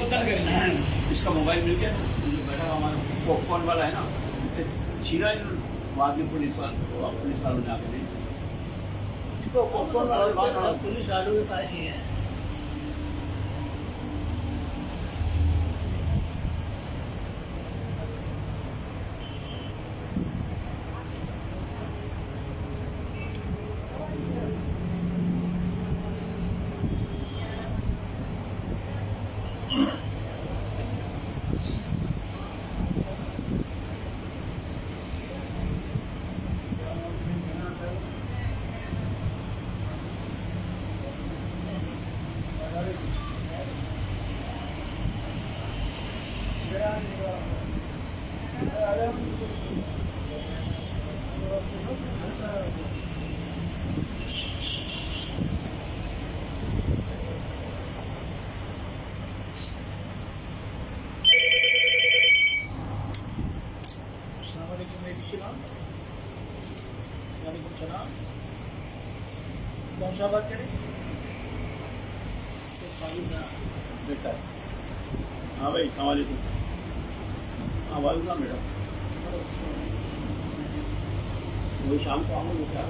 इसका मोबाइल मिल गया था, जो बैठा हुआ हमारा पॉपकॉर्न वाला है ना, इससे छीना बाद में पुलिस वालों ने आके नहीं, इसको पॉपकॉर्न वाला पुलिस वालों के पास ही है। कौन सा बात करें? बेटा हाँ भाई सलामकुम। हाँ वालेकुम बेटा, वही शाम को आऊँगा क्या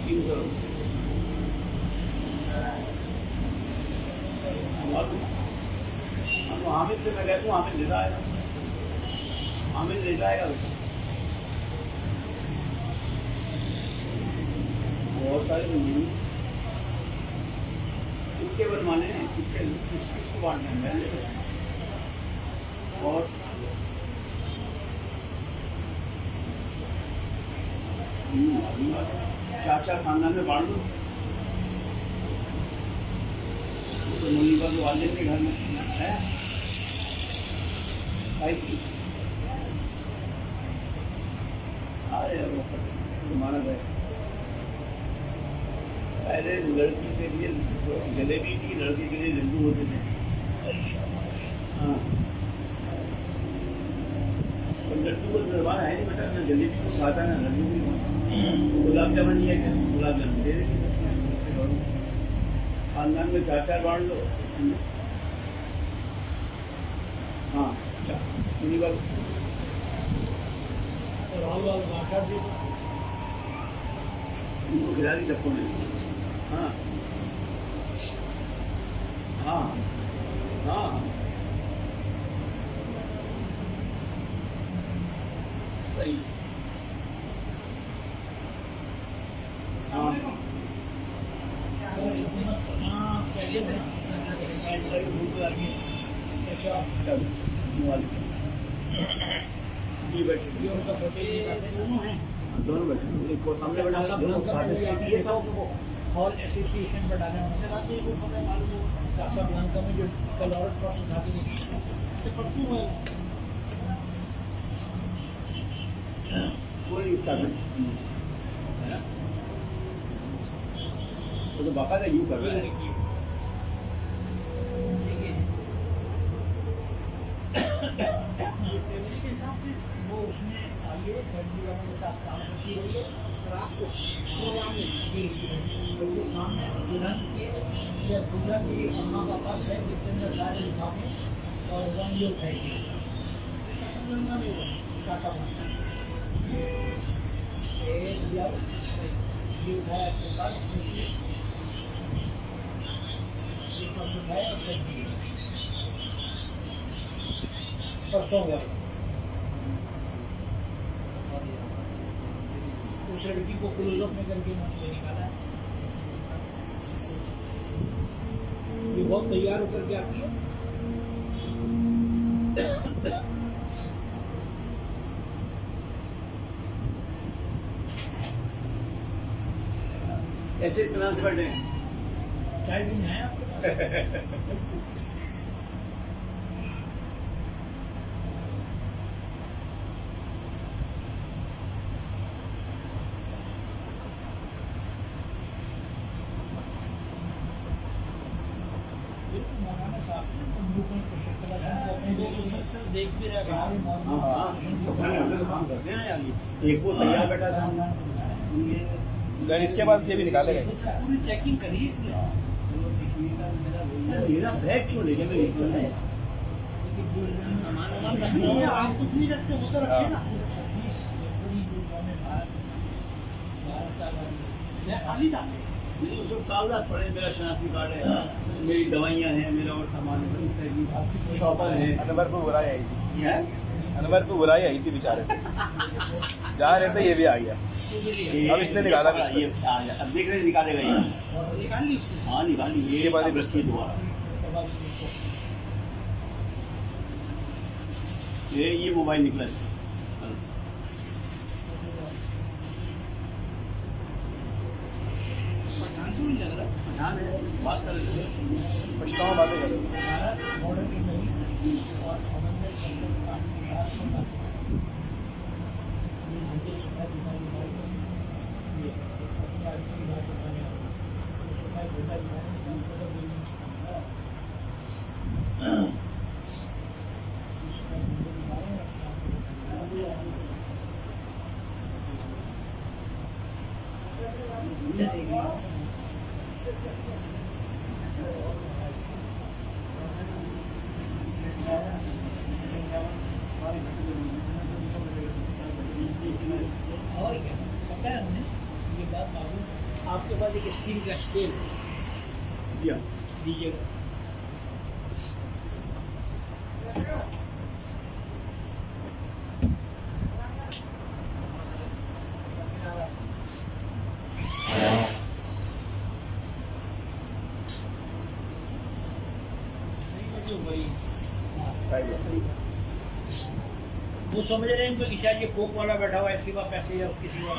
300 हामिद से मैं कहता हूँ, हामिद ले आएगा, हामिद ले जाएगा बेटा। बहुत सारे सिक्के बनवाने हैं, सिक्के किसको बांटने हैं मैंने, और चाचा खानदान में बांट दो, तो मुनी का तो वालिद के घर में है भाई की। अरे तुम्हारा भाई पहले लड़की के लिए जलेबी थी, लड़के के लिए लड्डू होते थे। हाँ तो लड्डू को दरबार है नहीं बेटा, ना जलेबी को खाता ना लड्डू भी। गुलाब जामुन नहीं है क्या? गुलाब जामुन दे देंगे खानदान में 4-4 बांट लो। हाँ उन्हीं बात उनको खिला दी सबको ने। हाँ हाँ हाँ सही। हाँ जी बैठे दोनों बैठे, एक को सामने बैठा ये सब हॉल एसोसिएशन बढ़ाने कासाब्लांका में जो कल और परसों था कि परसों में कोई तो बाकायदा यूँ कर रहा है। के हिसाब से वो उसमें आइए फैमिली वालों के साथ काम करती रही है और आपको प्रोग्राम में सामने दुल्हन के या दूल्हा की अम्मा का पास है जिसके अंदर सारे लिफाफे और रंग योग है ये उठाया उसके बाद उठाया और परसों उस लड़की को क्लोजअप में करके निकाला है। ये बहुत तैयार होकर के आती है। ऐसे इतना से बैठे चाय भी है आपके देख भी रहे काम करते हैं ना यार। एक वो तैयार बैठा था, ये देन इसके बाद ये भी निकालेगा। पूरी चेकिंग करी इसने। मेरा बैग क्यों ले गया? मेरी तो है सामान वामान रखना हो, आप कुछ नहीं रखते वो तो रखे ना। मैं खाली था। मेरे उसमें कागजात पड़े, मेरा शनाख्ती कार्ड है, मेरी दवाइयाँ हैं, मेरा और सामान है, शॉपर है। अनवर को बुराई आई थी, है? अनवर को बुराई आई थी बेचारे को। जहाँ रहते ये भी आ गया। अब इसने निकाला ये आ गया। अब देख रहे हैं, निकालेगा ये। निकाल ली उसने। हाँ निकाल ली। इसके बाद ही अब रखिए दोबारा। ये मोबाइल निकला है। पठान तो नहीं लग रहा। ध्यान है, बात कर रहे हैं। पछतावा बातें करो। मॉडल की नहीं और समन्वय संकल्प का विकास होना चाहिए। ये मुझे सुना दिखाई ये अपनी आदमी की बात बताने तो सुना बेटा दिखाने संकल्प भी और क्या पता है हमने ये बात मालूम। आपके पास एक स्टील का स्केल दिया। दीजिएगा। वो समझ रहे हैं कि शायद ये कोक वाला बैठा हुआ है, इसके पास पैसे या किसी का